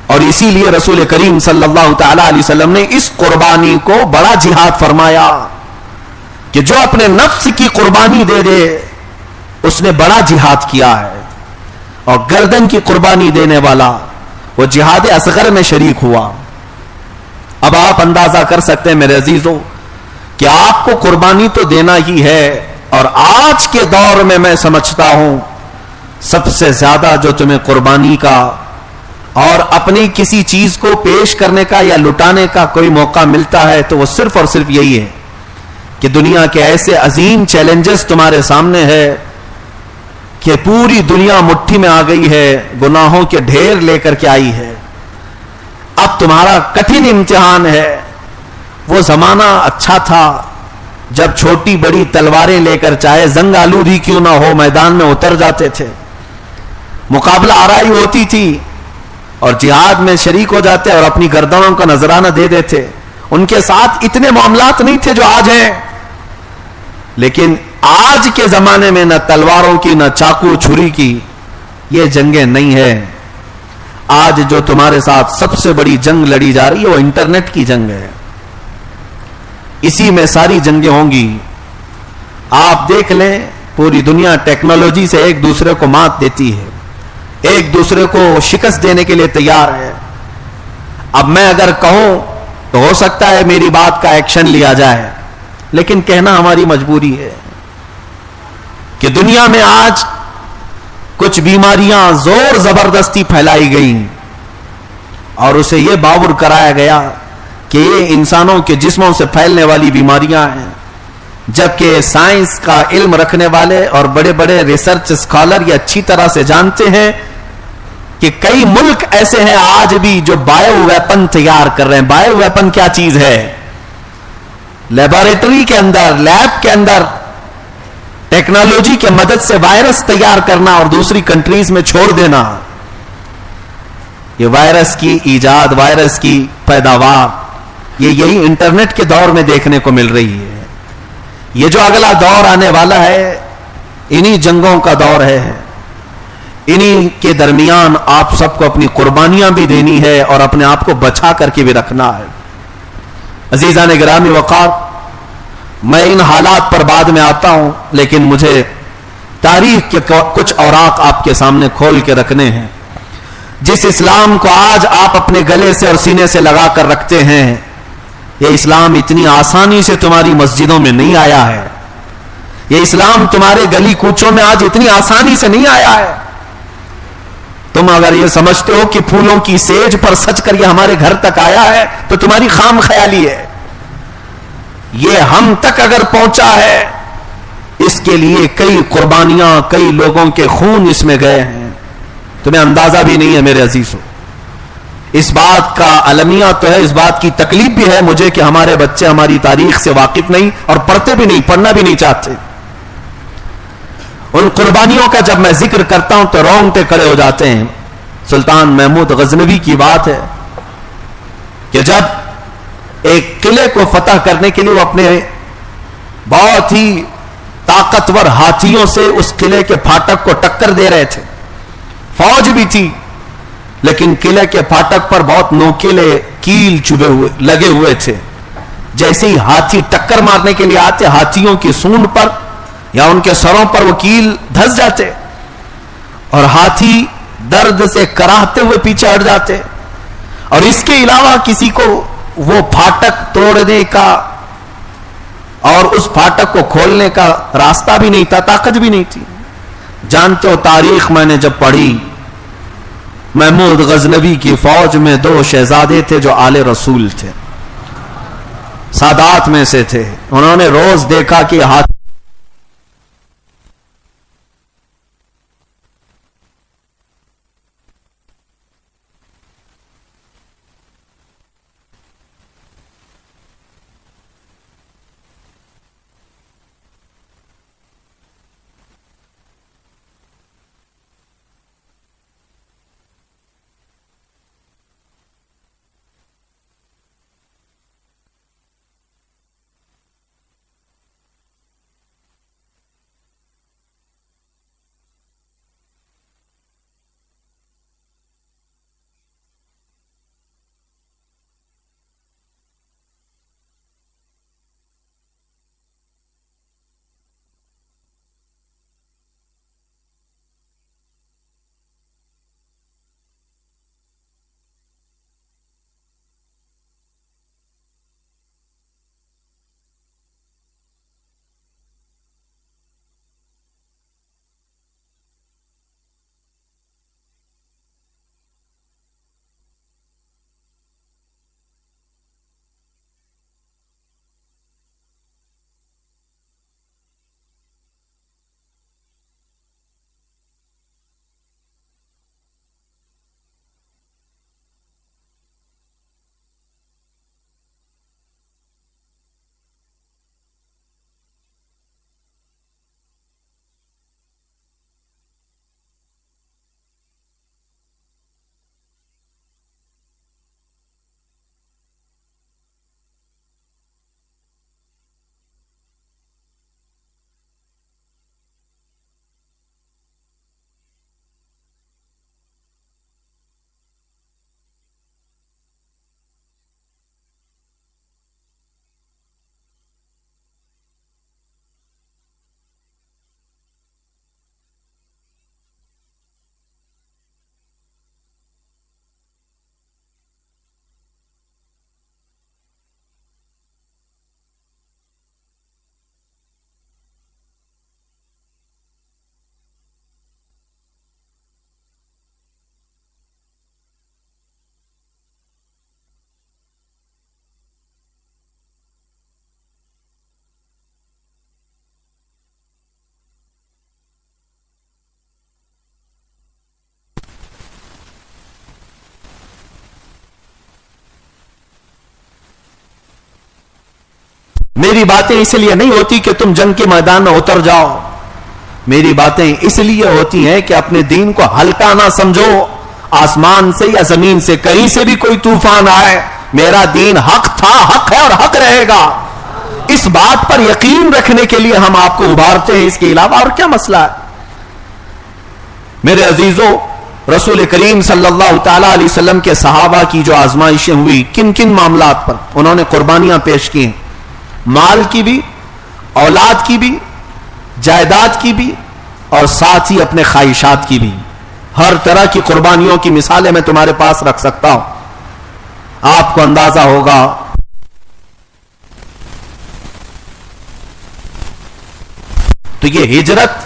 اور اسی لیے رسول کریم صلی اللہ تعالی علیہ وسلم نے اس قربانی کو بڑا جہاد فرمایا کہ جو اپنے نفس کی قربانی دے دے اس نے بڑا جہاد کیا ہے، اور گردن کی قربانی دینے والا وہ جہاد اصغر میں شریک ہوا۔ اب آپ اندازہ کر سکتے ہیں میرے عزیزوں کہ آپ کو قربانی تو دینا ہی ہے، اور آج کے دور میں سمجھتا ہوں سب سے زیادہ جو تمہیں قربانی کا اور اپنی کسی چیز کو پیش کرنے کا یا لٹانے کا کوئی موقع ملتا ہے تو وہ صرف اور صرف یہی ہے کہ دنیا کے ایسے عظیم چیلنجز تمہارے سامنے ہے کہ پوری دنیا مٹھی میں آ گئی ہے، گناہوں کے ڈھیر لے کر کے آئی ہے۔ اب تمہارا کٹھن امتحان ہے۔ وہ زمانہ اچھا تھا جب چھوٹی بڑی تلواریں لے کر چاہے زنگ آلود ہی کیوں نہ ہو میدان میں اتر جاتے تھے، مقابلہ آرائی ہوتی تھی اور جہاد میں شریک ہو جاتے اور اپنی گردنوں کا نذرانہ دے دیتے۔ ان کے ساتھ اتنے معاملات نہیں تھے جو آج ہیں، لیکن آج کے زمانے میں نہ تلواروں کی نہ چاقو چھری کی یہ جنگیں نہیں ہیں۔ آج جو تمہارے ساتھ سب سے بڑی جنگ لڑی جا رہی ہے وہ انٹرنیٹ کی جنگ ہے، اسی میں ساری جنگیں ہوں گی۔ آپ دیکھ لیں پوری دنیا ٹیکنالوجی سے ایک دوسرے کو مات دیتی ہے، ایک دوسرے کو شکست دینے کے لیے تیار ہے۔ اب میں اگر کہوں تو ہو سکتا ہے میری بات کا ایکشن لیا جائے، لیکن کہنا ہماری مجبوری ہے کہ دنیا میں آج کچھ بیماریاں زور زبردستی پھیلائی گئیں اور اسے یہ باور کرایا گیا کہ یہ انسانوں کے جسموں سے پھیلنے والی بیماریاں ہیں، جبکہ سائنس کا علم رکھنے والے اور بڑے بڑے ریسرچ اسکالر یہ اچھی طرح سے جانتے ہیں کہ کئی ملک ایسے ہیں آج بھی جو بایو ویپن تیار کر رہے ہیں۔ بایو ویپن کیا چیز ہے؟ لیبارٹری کے اندر، لیب کے اندر ٹیکنالوجی کے مدد سے وائرس تیار کرنا اور دوسری کنٹریز میں چھوڑ دینا۔ یہ وائرس کی ایجاد، وائرس کی پیداوار یہی انٹرنیٹ کے دور میں دیکھنے کو مل رہی ہے۔ یہ جو اگلا دور آنے والا ہے انہی جنگوں کا دور ہے، انہی کے درمیان آپ سب کو اپنی قربانیاں بھی دینی ہے اور اپنے آپ کو بچا کر کے بھی رکھنا ہے۔ عزیزان گرامی وقار، میں ان حالات پر بعد میں آتا ہوں، لیکن مجھے تاریخ کے کچھ اوراق آپ کے سامنے کھول کے رکھنے ہیں۔ جس اسلام کو آج آپ اپنے گلے سے اور سینے سے لگا کر رکھتے ہیں، یہ اسلام اتنی آسانی سے تمہاری مسجدوں میں نہیں آیا ہے، یہ اسلام تمہارے گلی کوچوں میں آج اتنی آسانی سے نہیں آیا ہے۔ تم اگر یہ سمجھتے ہو کہ پھولوں کی سیج پر سج کر یہ ہمارے گھر تک آیا ہے تو تمہاری خام خیالی ہے۔ یہ ہم تک اگر پہنچا ہے اس کے لیے کئی قربانیاں، کئی لوگوں کے خون اس میں گئے ہیں، تمہیں اندازہ بھی نہیں ہے میرے عزیزوں۔ اس بات کا المیہ تو ہے، اس بات کی تکلیف بھی ہے مجھے کہ ہمارے بچے ہماری تاریخ سے واقف نہیں اور پڑھتے بھی نہیں، پڑھنا بھی نہیں چاہتے۔ ان قربانیوں کا جب میں ذکر کرتا ہوں تو رونگٹے کھڑے ہو جاتے ہیں۔ سلطان محمود غزنوی کی بات ہے کہ جب ایک قلعے کو فتح کرنے کے لیے وہ اپنے بہت ہی طاقتور ہاتھیوں سے اس قلعے کے پھاٹک کو ٹکر دے رہے تھے، فوج بھی تھی، لیکن قلعے کے پھاٹک پر بہت نوکیلے کیل چبھے ہوئے لگے ہوئے تھے۔ جیسے ہی ہاتھی ٹکر مارنے کے لیے آتے، ہاتھیوں کی سونڈ پر یا ان کے سروں پر وہ کیل دھس جاتے اور ہاتھی درد سے کراہتے ہوئے پیچھے ہٹ جاتے، اور اس کے علاوہ کسی کو وہ پھاٹک توڑنے کا اور اس پھاٹک کو کھولنے کا راستہ بھی نہیں تھا، طاقت بھی نہیں تھی۔ جانتے ہو تاریخ میں نے جب پڑھی، محمود غزنوی کی فوج میں 2 شہزادے تھے جو آل رسول تھے، سادات میں سے تھے۔ انہوں نے روز دیکھا کہ ہاتھ میری باتیں اس لیے نہیں ہوتی کہ تم جنگ کے میدان میں اتر جاؤ، میری باتیں اس لیے ہوتی ہیں کہ اپنے دین کو ہلکا نہ سمجھو. آسمان سے یا زمین سے کہیں سے بھی کوئی طوفان آئے، میرا دین حق تھا، حق ہے اور حق رہے گا. اس بات پر یقین رکھنے کے لیے ہم آپ کو ابھارتے ہیں، اس کے علاوہ اور کیا مسئلہ ہے؟ میرے عزیزوں، رسول کریم صلی اللہ تعالی علیہ وسلم کے صحابہ کی جو آزمائشیں ہوئی، کن کن معاملات پر انہوں نے قربانیاں پیش کی ہیں، مال کی بھی، اولاد کی بھی، جائیداد کی بھی، اور ساتھ ہی اپنے خواہشات کی بھی. ہر طرح کی قربانیوں کی مثالیں میں تمہارے پاس رکھ سکتا ہوں. آپ کو اندازہ ہوگا تو یہ ہجرت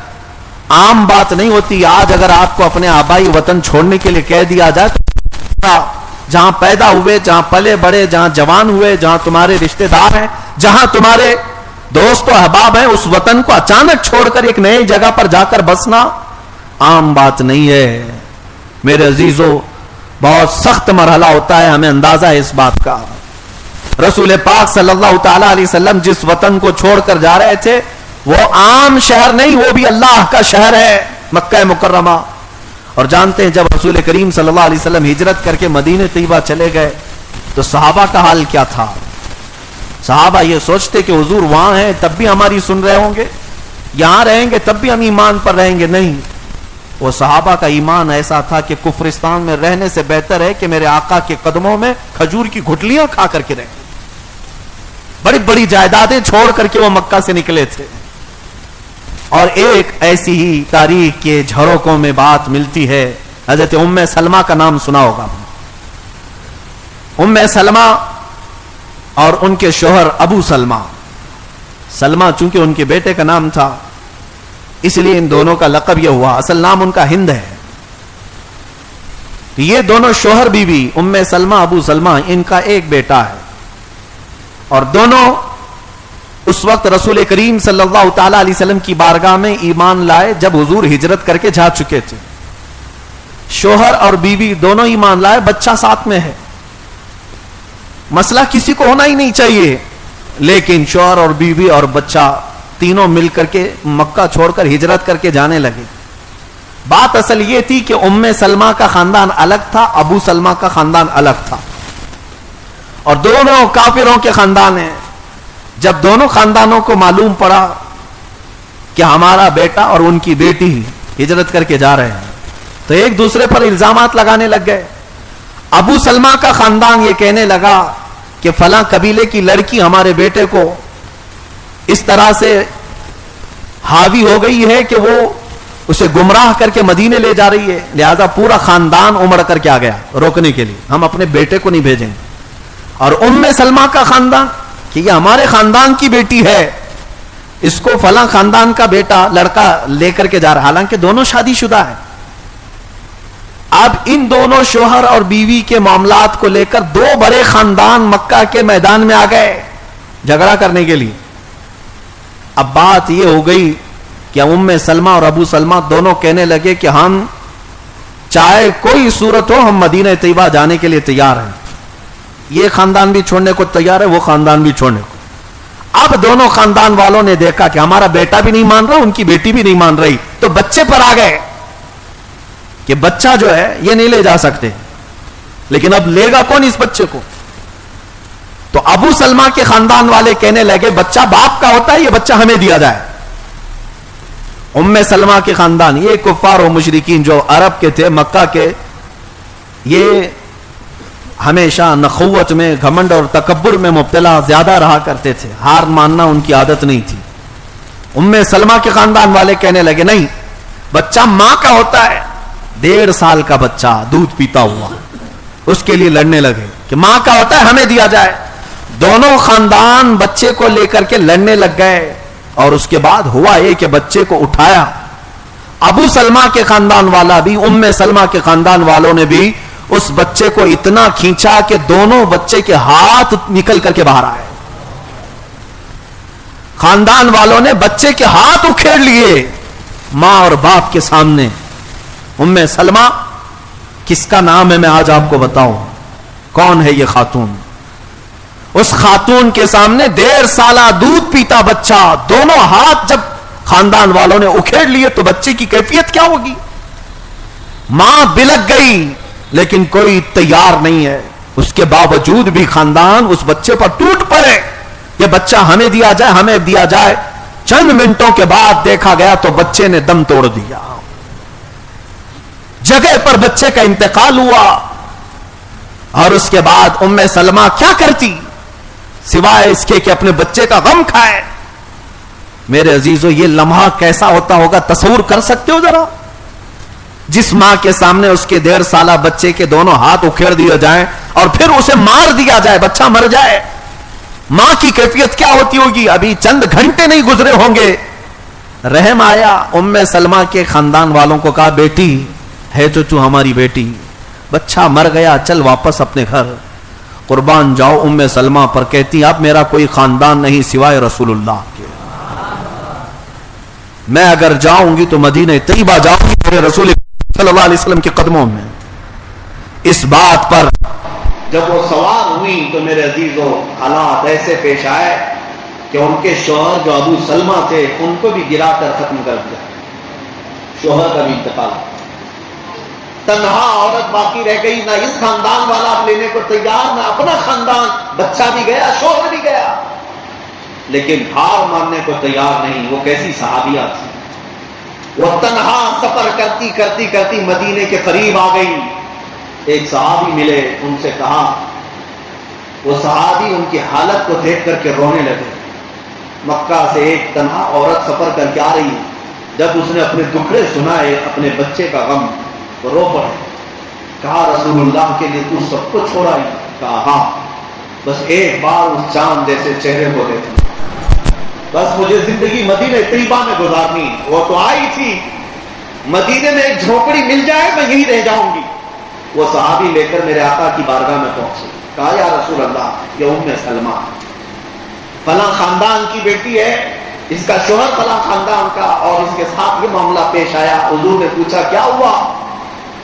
عام بات نہیں ہوتی. آج اگر آپ کو اپنے آبائی وطن چھوڑنے کے لیے کہہ دیا جائے تو جہاں پیدا ہوئے، جہاں پلے بڑے، جہاں جوان ہوئے، جہاں تمہارے رشتہ دار ہیں، جہاں تمہارے دوست و احباب ہیں، اس وطن کو اچانک چھوڑ کر ایک نئی جگہ پر جا کر بسنا عام بات نہیں ہے. میرے عزیزوں، بہت سخت مرحلہ ہوتا ہے، ہمیں اندازہ ہے اس بات کا. رسول پاک صلی اللہ تعالی علیہ وسلم جس وطن کو چھوڑ کر جا رہے تھے وہ عام شہر نہیں، وہ بھی اللہ کا شہر ہے، مکہ مکرمہ. اور جانتے ہیں جب رسول کریم صلی اللہ علیہ وسلم ہجرت کر کے مدینہ طیبہ چلے گئے تو صحابہ کا حال کیا تھا؟ صحابہ یہ سوچتے کہ حضور وہاں ہیں تب بھی ہماری سن رہے ہوں گے، یہاں رہیں گے تب بھی ہم ایمان پر رہیں گے. نہیں، وہ صحابہ کا ایمان ایسا تھا کہ کفرستان میں رہنے سے بہتر ہے کہ میرے آقا کے قدموں میں کھجور کی گھٹلیاں کھا کر کے رہیں. بڑی بڑی جائیدادیں چھوڑ کر کے وہ مکہ سے نکلے تھے. اور ایک ایسی ہی تاریخ کے جھروکوں میں بات ملتی ہے. حضرت ام سلمہ کا نام سنا ہوگا. ام سلمہ اور ان کے شوہر ابو سلمہ. سلمہ چونکہ ان کے بیٹے کا نام تھا اس لیے ان دونوں کا لقب یہ ہوا، اصل نام ان کا ہند ہے. یہ دونوں شوہر بیوی ام سلمہ ابو سلمہ، ان کا ایک بیٹا ہے. اور دونوں اس وقت رسول کریم صلی اللہ تعالی علیہ وسلم کی بارگاہ میں ایمان لائے جب حضور ہجرت کر کے جا چکے تھے. شوہر اور بیوی دونوں ایمان لائے، بچہ ساتھ میں ہے. مسئلہ کسی کو ہونا ہی نہیں چاہیے، لیکن شوہر اور بیوی اور بچہ تینوں مل کر کے مکہ چھوڑ کر ہجرت کر کے جانے لگے. بات اصل یہ تھی کہ ام سلمہ کا خاندان الگ تھا، ابو سلمہ کا خاندان الگ تھا، اور دونوں کافروں کے خاندان ہیں. جب دونوں خاندانوں کو معلوم پڑا کہ ہمارا بیٹا اور ان کی بیٹی ہجرت کر کے جا رہے ہیں تو ایک دوسرے پر الزامات لگانے لگ گئے. ابو سلمہ کا خاندان یہ کہنے لگا کہ فلاں قبیلے کی لڑکی ہمارے بیٹے کو اس طرح سے حاوی ہو گئی ہے کہ وہ اسے گمراہ کر کے مدینے لے جا رہی ہے، لہذا پورا خاندان امڑ کر کے آ گیا روکنے کے لیے، ہم اپنے بیٹے کو نہیں بھیجیں. اور ام سلمہ کا خاندان کہ یہ ہمارے خاندان کی بیٹی ہے، اس کو فلاں خاندان کا بیٹا لڑکا لے کر کے جا رہا، حالانکہ دونوں شادی شدہ ہیں. اب ان دونوں شوہر اور بیوی کے معاملات کو لے کر دو بڑے خاندان مکہ کے میدان میں آ گئے جھگڑا کرنے کے لیے. اب بات یہ ہو گئی کہ ام سلمہ اور ابو سلمہ دونوں کہنے لگے کہ ہم چاہے کوئی صورت ہو ہم مدینہ طیبہ جانے کے لیے تیار ہیں. یہ خاندان بھی چھوڑنے کو تیار ہے، وہ خاندان بھی چھوڑنے کو. اب دونوں خاندان والوں نے دیکھا کہ ہمارا بیٹا بھی نہیں مان رہا، ان کی بیٹی بھی نہیں مان رہی، تو بچے پر آ گئے کہ بچہ جو ہے یہ نہیں لے جا سکتے. لیکن اب لے گا کون اس بچے کو؟ تو ابو سلمہ کے خاندان والے کہنے لگے بچہ باپ کا ہوتا ہے، یہ بچہ ہمیں دیا جائے. ام سلمہ کے خاندان یہ کفار و مشرکین جو عرب کے تھے مکہ کے، یہ ہمیشہ نخوت میں، گھمنڈ اور تکبر میں مبتلا زیادہ رہا کرتے تھے، ہار ماننا ان کی عادت نہیں تھی. ام سلمہ کے خاندان والے کہنے لگے نہیں، بچہ ماں کا ہوتا ہے. 1.5 سال کا بچہ دودھ پیتا ہوا، اس کے لیے لڑنے لگے کہ ماں کا ہوتا ہے ہمیں دیا جائے. دونوں خاندان بچے کو لے کر کے لڑنے لگ گئے، اور اس کے بعد ہوا یہ کہ بچے کو اٹھایا. ابو سلمہ کے خاندان والا بھی، ام سلمہ کے خاندان والوں نے بھی اس بچے کو اتنا کھینچا کہ دونوں بچے کے ہاتھ نکل کر کے باہر آئے. خاندان والوں نے بچے کے ہاتھ اکھیڑ لیے ماں اور باپ کے سامنے. ام سلمہ کس کا نام ہے میں آج آپ کو بتاؤں، کون ہے یہ خاتون. اس خاتون کے سامنے 1.5 سالہ دودھ پیتا بچہ، دونوں ہاتھ جب خاندان والوں نے اکھیڑ لیے تو بچے کی کیفیت کیا ہوگی؟ ماں بلک گئی لیکن کوئی تیار نہیں ہے، اس کے باوجود بھی خاندان اس بچے پر ٹوٹ پڑے، یہ بچہ ہمیں دیا جائے، ہمیں دیا جائے۔ چند منٹوں کے بعد دیکھا گیا تو بچے نے دم توڑ دیا، جگہ پر بچے کا انتقال ہوا۔ اور اس کے بعد ام سلمہ کیا کرتی سوائے اس کے کہ اپنے بچے کا غم کھائے؟ میرے عزیزو، یہ لمحہ کیسا ہوتا ہوگا تصور کر سکتے ہو ذرا؟ جس ماں کے سامنے اس کے 1.5 سالہ بچے کے دونوں ہاتھ اکھیڑ دیے جائیں اور پھر اسے مار دیا جائے، بچہ مر جائے، ماں کی کیفیت کیا ہوتی ہوگی؟ ابھی چند گھنٹے نہیں گزرے ہوں گے، رحم آیا، ام سلمہ کے خاندان والوں کو کہا بیٹی ہے تو تو ہماری بیٹی، بچہ مر گیا، چل واپس اپنے گھر، قربان جاؤ ام سلمہ پر۔ کہتی اب میرا کوئی خاندان نہیں سوائے رسول اللہ کے، میں اگر جاؤں گی تو مدینہ طیبہ جاؤں گی میرے رسول صلی اللہ علیہ وسلم کے قدموں میں۔ اس بات پر جب وہ سوار ہوئی تو میرے عزیزو حالات ایسے پیش آئے کہ ان کے شوہر جو ابو سلمہ تھے ان کو بھی گرا کر ختم کر دیا، شوہر کا بھی انتقال، تنہا عورت باقی رہ گئی، نہ اس خاندان والا اب لینے کو تیار، نہ اپنا خاندان، بچہ بھی گیا، شوہر بھی گیا، لیکن ہار ماننے کو تیار نہیں۔ وہ کیسی صحابیہ تھی، وہ تنہا سفر کرتی کرتی کرتی مدینے کے قریب آ گئی، ایک صحابی ملے، ان سے کہا، وہ صحابی ان کی حالت کو دیکھ کر کے رونے لگے۔ مکہ سے ایک تنہا عورت سفر کر کے آ رہی، جب اس نے اپنے دکھڑے سنائے، اپنے بچے کا غم، تو رو پڑے۔ کہا رسول اللہ کے لیے تو سب کو چھوڑا ہی؟ کہا ہاں، بس ایک بار اس چاند جیسے چہرے کو دیکھنا، بس مجھے زندگی مدینہ طیبہ میں گزارنی۔ وہ تو آئی تھی، مدینے میں ایک جھونپڑی مل جائے میں یہی رہ جاؤں گی۔ وہ صحابی لے کر میرے آقا کی بارگاہ میں پہنچے، کہا یا رسول اللہ یہ ام سلمہ فلاں خاندان کی بیٹی ہے، اس کا شوہر فلاں خاندان کا، اور اس کے ساتھ یہ معاملہ پیش آیا۔ حضور نے پوچھا کیا ہوا؟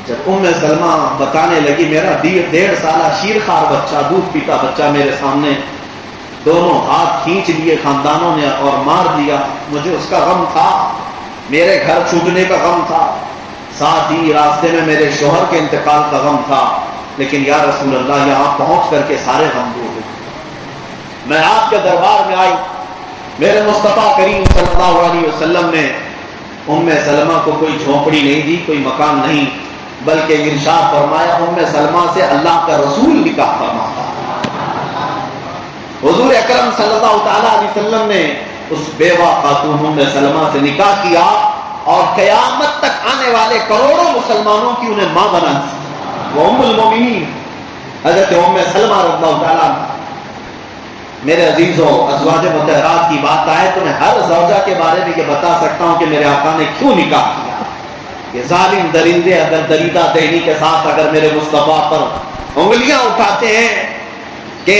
جب ام سلمہ بتانے لگی میرا 1.5 سالہ شیرخوار بچہ، دودھ پیتا بچہ میرے سامنے، دونوں ہاتھ کھینچ لیے خاندانوں نے اور مار دیا، مجھے اس کا غم تھا، میرے گھر چھوٹنے کا غم تھا، ساتھ ہی راستے میں میرے شوہر کے انتقال کا غم تھا، لیکن یا رسول اللہ یہاں پہنچ کر کے سارے غم دور ہوئے۔ میں آپ کے دربار میں آئی، میرے مصطفیٰ کریم صلی اللہ علیہ وسلم نے ام سلمہ کو کوئی جھونپڑی نہیں دی، کوئی مکان نہیں، بلکہ ارشاد فرمایا ام سلمہ سے اللہ کا رسول نکاح فرماتا۔ حضور اکرم صلی اللہ تعالی علیہ وسلم نے اس بیوہ خاتون ام سلمہ سے نکاح کیا اور قیامت تک آنے والے کروڑوں مسلمانوں کی انہیں ماں بنا دی۔ وہ ام المومنین حضرت ام سلمہ رضی اللہ تعالیٰ۔ میرے عزیزوں، ازواج مطہرات کی بات آئے تو میں ہر زوجہ کے بارے میں یہ بتا سکتا ہوں کہ میرے آقا نے کیوں نکاح کیا۔ یہ ظالم درندے اگر دریدہ دہنی کے ساتھ اگر میرے مصطفیٰ پر انگلیاں اٹھاتے ہیں کہ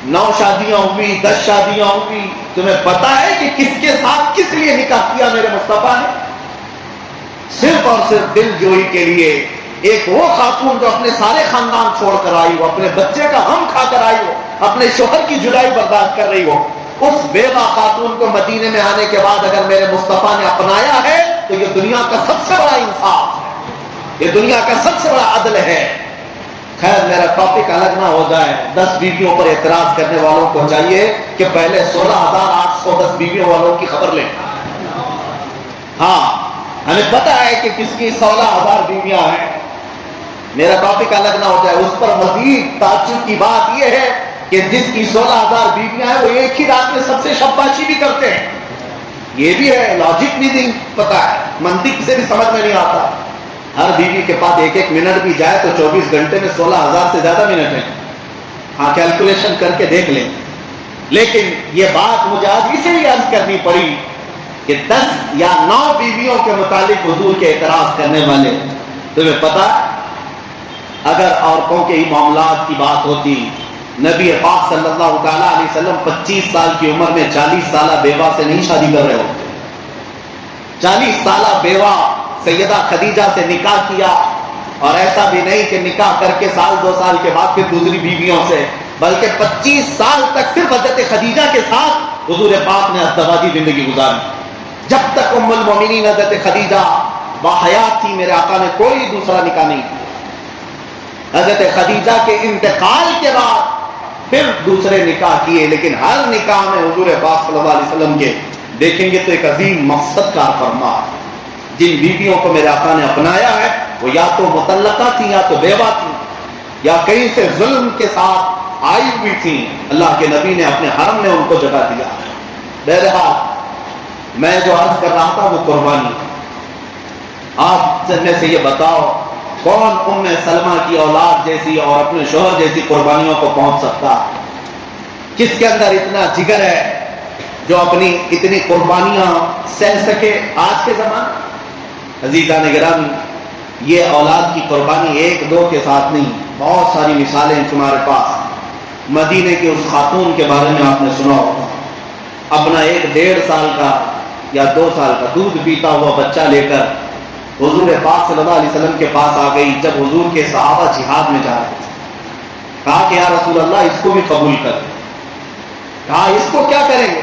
9 شادیاں ہوئی، 10 شادیاں ہوئی، تمہیں پتا ہے کہ کس کے ساتھ کس لیے نکاح کیا میرے مصطفیٰ نے؟ صرف اور صرف دل جوئی کے لیے۔ ایک وہ خاتون جو اپنے سارے خاندان چھوڑ کر آئی ہو، اپنے بچے کا غم کھا کر آئی ہو، اپنے شوہر کی جدائی برداشت کر رہی ہو، اس بیوہ خاتون کو مدینے میں آنے کے بعد اگر میرے مصطفیٰ نے اپنایا ہے تو یہ دنیا کا سب سے بڑا انصاف ہے، یہ دنیا کا سب سے بڑا عدل ہے۔ خیر میرا ٹاپک الگ نہ ہو جائے، 10 بیویوں پر اعتراض کرنے والوں کو چاہیے کہ پہلے 16,810 بیویوں والوں کی خبر لیں۔ ہاں ہمیں پتا ہے کہ کس کی 16,000 بیویاں ہیں، میرا ٹاپک الگ نہ ہو جائے۔ اس پر مزید تعجب کی بات یہ ہے کہ جس کی 16,000 بیویاں ہیں وہ ایک ہی رات میں سب سے شاباشی بھی کرتے ہیں، یہ بھی ہے، لاجک بھی نہیں پتا ہے، منطق سے بھی سمجھ میں نہیں آتا۔ ہر بیوی کے پاس 1 منٹ بھی جائے تو 24 گھنٹے میں 16,000 سے زیادہ منٹ ہیں۔ ہاں کیلکولیشن کر کے دیکھ لیں، لیکن یہ بات مجھے آج اسے بھی عرض کرنی پڑی کہ 10 یا 9 بیویوں کے متعلق حضور کے اعتراض کرنے والے، تمہیں پتا اگر عورتوں کے ہی معاملات کی بات ہوتی، نبی پاک صلی اللہ تعالیٰ علیہ وسلم 25 سال کی عمر میں 40 سالہ بیوہ سے نہیں شادی کر رہے ہوتے۔ 40 سالہ بیوہ سیدہ خدیجہ سے نکاح کیا، اور ایسا بھی نہیں کہ نکاح کر کے 1 2 سال کے بعد پھر دوسری بیویوں سے بلکہ 25 سال تک صرف حضرت خدیجہ کے ساتھ حضور پاک نے ازدواجی زندگی گزاری. جب تک ام المومنین حضرت خدیجہ باحیات تھی میرے آقا نے کوئی دوسرا نکاح نہیں کیا. حضرت خدیجہ کے انتقال کے بعد پھر دوسرے نکاح کیے، لیکن ہر نکاح میں حضور پاک صلی اللہ علیہ وسلم کے دیکھیں گے تو ایک عظیم مقصد کار فرما. جن بیویوں کو میرے آقا نے اپنایا ہے وہ یا تو مطلقہ تھیں یا تو بیوہ تھیں یا کہیں سے ظلم کے ساتھ آئی ہوئی تھیں. اللہ کے نبی نے اپنے حرم میں ان کو جگہ دیا. بہرحال میں جو عرض کر رہا تھا وہ قربانی. آپ میں سے یہ بتاؤ کون ام سلمہ کی اولاد جیسی اور اپنے شوہر جیسی قربانیوں کو پہنچ سکتا؟ کس کے اندر اتنا جگر ہے جو اپنی اتنی قربانیاں سہ سکے؟ آج کے زمانے عزیزان گرامی یہ اولاد کی قربانی ایک دو کے ساتھ نہیں، بہت ساری مثالیں تمہارے پاس. مدینے کی اس خاتون کے بارے میں آپ نے سنا ہوگا، اپنا 1-1.5 سال کا یا 2 سال کا دودھ پیتا ہوا بچہ لے کر حضور پاک صلی اللہ علیہ وسلم کے پاس آ گئی جب حضور کے صحابہ جہاد میں جا رہے تھے. کہا کہ یا رسول اللہ اس کو بھی قبول کر. کہا اس کو کیا کریں گے؟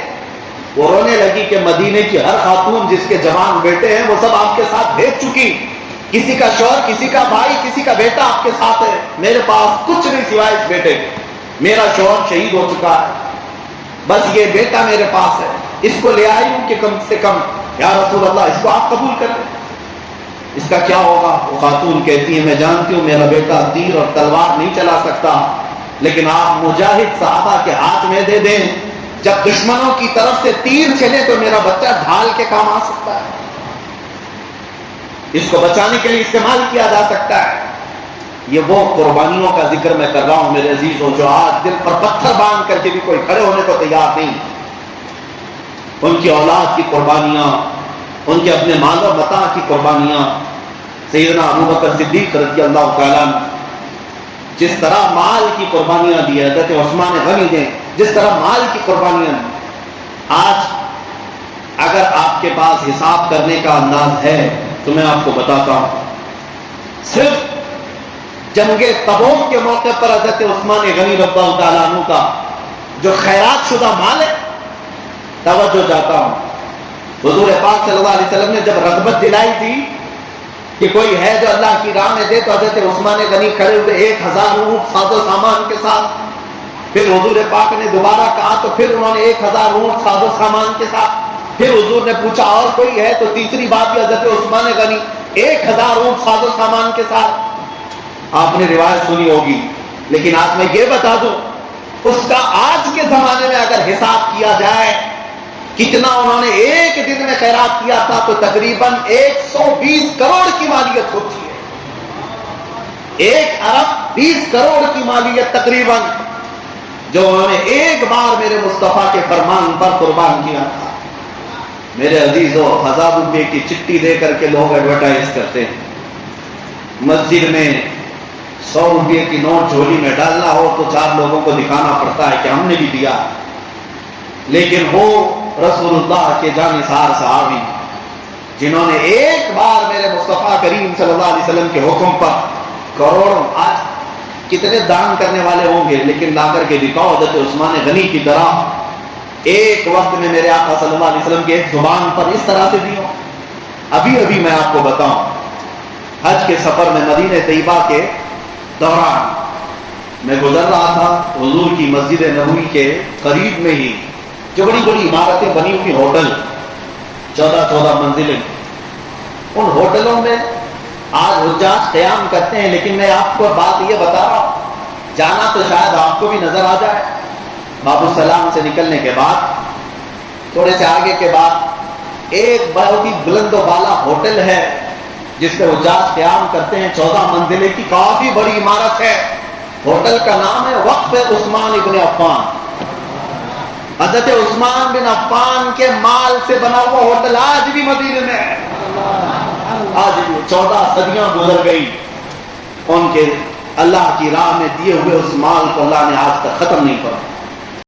وہ رونے لگی کہ مدینے کی ہر خاتون جس کے جوان بیٹے ہیں وہ سب آپ کے ساتھ بھیج چکی. کسی کا شوہر، کسی کا بھائی، کسی کا بیٹا آپ کے ساتھ ہے. میرے پاس کچھ نہیں سوائے اس بیٹے کے. میرا شوہر شہید ہو چکا ہے، بس یہ بیٹا میرے پاس ہے. اس کو لے آئی ہوں کہ کم سے کم یا رسول اللہ اس کو آپ قبول کر لیں. اس کا کیا ہوگا؟ وہ خاتون کہتی ہے میں جانتی ہوں میرا بیٹا تیر اور تلوار نہیں چلا سکتا، لیکن آپ مجاہد صحابہ کے ہاتھ میں دے دیں، جب دشمنوں کی طرف سے تیر چلے تو میرا بچہ ڈھال کے کام آ سکتا ہے، اس کو بچانے کے لیے استعمال کیا جا سکتا ہے. یہ وہ قربانیوں کا ذکر میں کر رہا ہوں میرے عزیزوں جو آج دل پر پتھر باندھ کر کے بھی کوئی کھڑے ہونے کو تیار نہیں. ان کی اولاد کی قربانیاں، ان کے اپنے مال و متاع کی قربانیاں. سیدنا ابوبکر صدیق رضی اللہ تعالیٰ جس طرح مال کی قربانیاں دی، حضرت عثمان غنی نے جس طرح مال کی قربانیاں دی. آج اگر آپ کے پاس حساب کرنے کا انداز ہے تو میں آپ کو بتاتا ہوں، صرف جنگ تبوک کے موقع پر حضرت عثمان غنی رضی اللہ تعالیٰ عنہ کا جو خیرات شدہ مال ہے، توجہ چاہتا ہوں، حضور پاک صلی اللہ علیہ وسلم نے جب رغبت دلائی تھی کہ کوئی ہے جو اللہ کی راہ میں دے تو حضرت عثمان غنی کھڑے ہوئے 1000 اونٹ ساز و سامان کے ساتھ. پھر حضور پاک نے دوبارہ کہا تو پھر انہوں نے 1000 اونٹ ساز و سامان کے ساتھ. پھر حضور نے پوچھا اور کوئی ہے تو تیسری بات بھی حضرت عثمان غنی 1000 اونٹ ساز و سامان کے ساتھ. آپ نے روایت سنی ہوگی، لیکن آج میں یہ بتا دوں اس کا آج کے زمانے میں اگر حساب کیا جائے کتنا انہوں نے ایک دن میں خیرات کیا تھا تو تقریباً 120 کروڑ کی مالیت ہوتی ہے. 1 ارب 20 کروڑ کی مالیت تقریباً جو انہوں نے ایک بار میرے مصطفیٰ کے فرمان پر قربان کیا تھا. میرے عزیزو 1000 روپے کی چٹھی دے کر کے لوگ ایڈورٹائز کرتے ہیں. مسجد میں 100 روپے کی نوٹ جھولی میں ڈالنا ہو تو 4 لوگوں کو دکھانا پڑتا ہے کہ ہم نے بھی دیا. لیکن وہ رسول اللہ کے جانثار صحابی جنہوں نے ایک بار میرے مصطفیٰ کریم صلی اللہ علیہ وسلم کے حکم پر کروڑوں، آج کتنے دان کرنے والے ہوں گے لیکن لا کر کے دکھاؤ حضرت عثمان غنی کی طرح ایک وقت میں میرے آقا صلی اللہ علیہ وسلم کے ایک زبان پر اس طرح سے دیو. ابھی میں آپ کو بتاؤں، حج کے سفر میں مدینہ طیبہ کے دوران میں گزر رہا تھا، حضور کی مسجد نبوی کے قریب میں ہی جو بڑی بڑی عمارتیں بنی ہوئی ہوٹل 14 منزلیں، ان ہوٹلوں میں آج حجاج قیام کرتے ہیں. لیکن میں آپ کو بات یہ بتا رہا ہوں، جانا تو شاید آپ کو بھی نظر آ جائے. باب السلام سے نکلنے کے بعد تھوڑے سے آگے کے بعد ایک بہت ہی بلند و بالا ہوٹل ہے جس پہ حجاج قیام کرتے ہیں. 14 منزلیں کی کافی بڑی عمارت ہے. ہوٹل کا نام ہے وقف عثمان ابن عفان. حضرت عثمان بن عفان کے مال سے بنا ہوا ہوٹل آج بھی مدینے میں ہے. آج بھی 14 صدیاں گزر گئی، ان کے اللہ کی راہ میں دیے ہوئے اس مال کو اللہ نے آج تک ختم نہیں کرا.